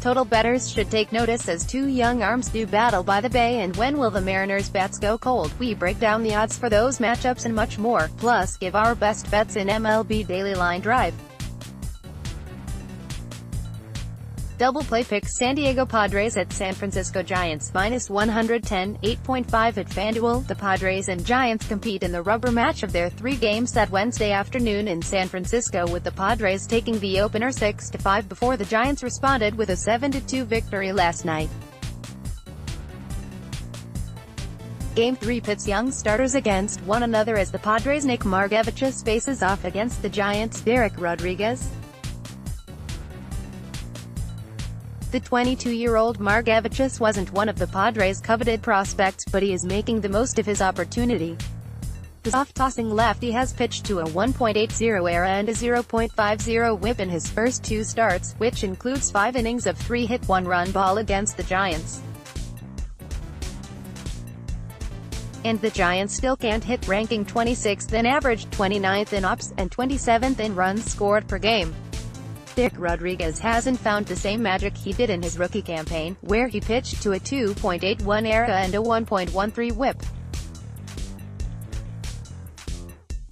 Total bettors should take notice as two young arms do battle by the bay. And when will the Mariners' bats go cold? We break down the odds for those matchups and much more, plus give our best bets in MLB Daily Line Drive. Double play picks: San Diego Padres at San Francisco Giants, -110, 8.5 at FANDUEL. The Padres and Giants compete in the rubber match of their 3 games that Wednesday afternoon in San Francisco, with the Padres taking the opener 6-5 before the Giants responded with a 7-2 victory last night. Game 3 pits young starters against one another as the Padres' Nick Margevicius faces off against the Giants' Derek Rodriguez. The 22-year-old Margevicius wasn't one of the Padres' coveted prospects, but he is making the most of his opportunity. The soft-tossing lefty has pitched to a 1.80 ERA and a 0.50 WHIP in his first 2 starts, which includes 5 innings of 3-hit 1-run ball against the Giants. And the Giants still can't hit, ranking 26th in average, 29th in ops, and 27th in runs scored per game. Derek Rodriguez hasn't found the same magic he did in his rookie campaign, where he pitched to a 2.81 ERA and a 1.13 WHIP.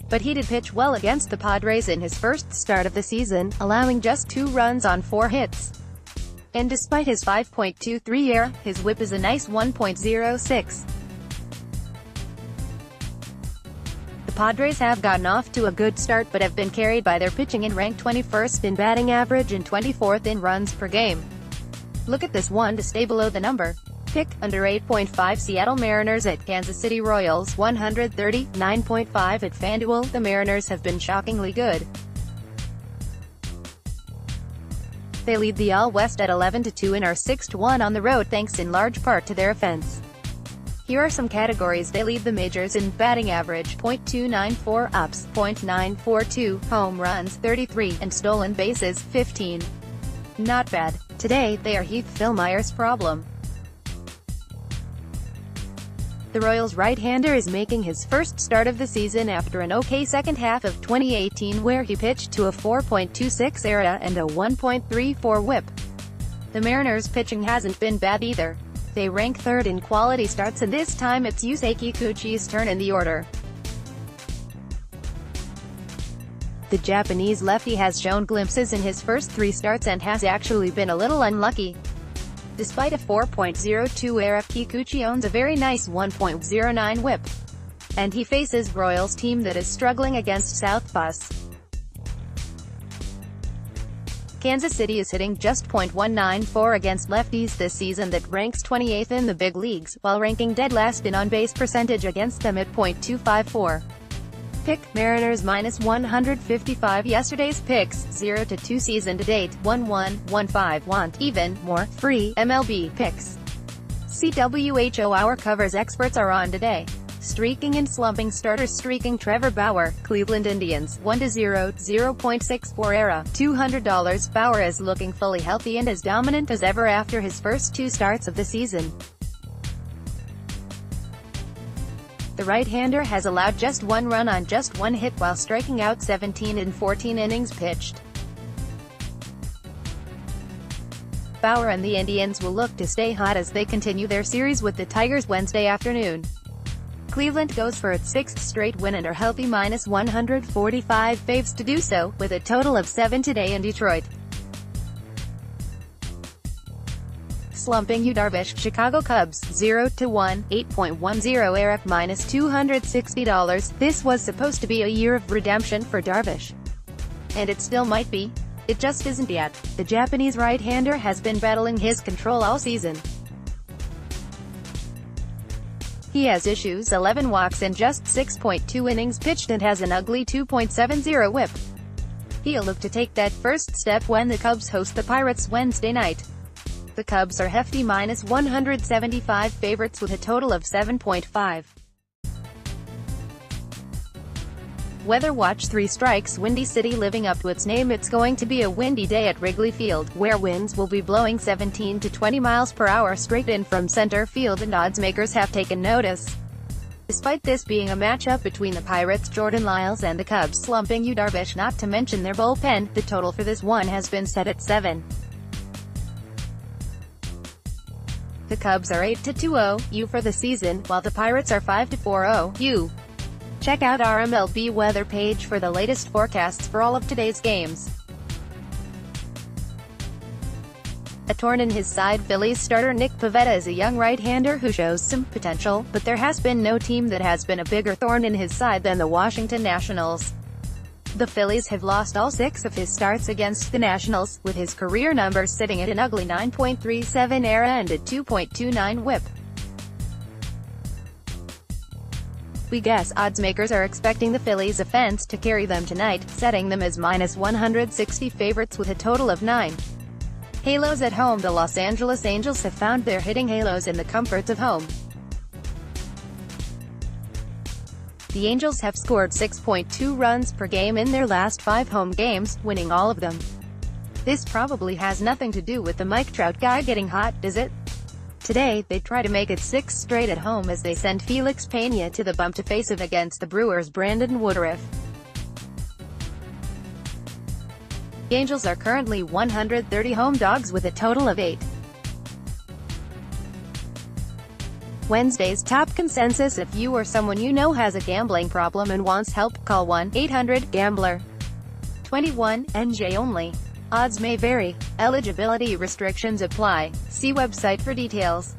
But he did pitch well against the Padres in his first start of the season, allowing just 2 runs on 4 hits. And despite his 5.23 ERA, his WHIP is a nice 1.06. The Padres have gotten off to a good start but have been carried by their pitching and ranked 21st in batting average and 24th in runs per game. Look at this one to stay below the number. Pick, under 8.5 Seattle Mariners at Kansas City Royals, 130, 9.5 at FanDuel. The Mariners have been shockingly good. They lead the All-West at 11-2 and are 6-1 on the road thanks in large part to their offense. Here are some categories they lead the majors in: batting average, .294, ops, .942, home runs, 33, and stolen bases, 15. Not bad. Today, they are Heath Fillmyer's problem. The Royals' right-hander is making his first start of the season after an okay second half of 2018 where he pitched to a 4.26 ERA and a 1.34 WHIP. The Mariners' pitching hasn't been bad either. They rank 3rd in quality starts, and this time it's Yusei Kikuchi's turn in the order. The Japanese lefty has shown glimpses in his first 3 starts and has actually been a little unlucky. Despite a 4.02 ERA, Kikuchi owns a very nice 1.09 WHIP. And he faces Royals team that is struggling against Southpaws. Kansas City is hitting just .194 against lefties this season, that ranks 28th in the big leagues, while ranking dead last in on-base percentage against them at .254. Pick, Mariners -155. Yesterday's picks, 0-2 season to date, 1-1, 1-5, want, even, more, free, MLB picks. CWHO Hour covers experts are on today. Streaking and slumping starters: streaking Trevor Bauer, Cleveland Indians, 1-0, 0.64 ERA, $200. Bauer is looking fully healthy and as dominant as ever after his first 2 starts of the season. The right-hander has allowed just 1 run on just 1 hit while striking out 17 in 14 innings pitched. Bauer and the Indians will look to stay hot as they continue their series with the Tigers Wednesday afternoon. Cleveland goes for its 6th straight win and are healthy, -145 faves to do so, with a total of 7 today in Detroit. Slumping Yu Darvish, Chicago Cubs, 0-1, 8.10 ERA, -$260. This was supposed to be a year of redemption for Darvish. And it still might be. It just isn't yet. The Japanese right-hander has been battling his control all season. He has issues: 11 walks in just 6.2 innings pitched and has an ugly 2.70 WHIP. He'll look to take that first step when the Cubs host the Pirates Wednesday night. The Cubs are hefty -175 favorites with a total of 7.5. Weather watch: 3 strikes, windy city. Living up to its name, it's going to be a windy day at Wrigley Field, where winds will be blowing 17 to 20 miles per hour straight in from center field, and odds makers have taken notice. Despite this being a matchup between the Pirates' Jordan Lyles and the Cubs' slumping Yu Darvish, not to mention their bullpen, the total for this one has been set at 7. The Cubs are 8-2-0 U for the season, while the Pirates are 5-4-0 U. Check out our MLB weather page for the latest forecasts for all of today's games. A torn in his side Phillies starter Nick Pivetta is a young right-hander who shows some potential, but there has been no team that has been a bigger thorn in his side than the Washington Nationals. The Phillies have lost all 6 of his starts against the Nationals, with his career numbers sitting at an ugly 9.37 ERA and a 2.29 WHIP. We guess oddsmakers are expecting the Phillies offense to carry them tonight, setting them as -160 favorites with a total of 9. Halos at home. The Los Angeles Angels have found their hitting halos in the comforts of home. The Angels have scored 6.2 runs per game in their last 5 home games, winning all of them. This probably has nothing to do with the Mike Trout guy getting hot, does it? Today, they try to make it 6 straight at home as they send Felix Pena to the bump to face it against the Brewers' Brandon Woodruff. The Angels are currently 130 home dogs with a total of 8. Wednesday's top consensus: if you or someone you know has a gambling problem and wants help, call 1-800-GAMBLER. 21, NJ only. Odds may vary. Eligibility restrictions apply. See website for details.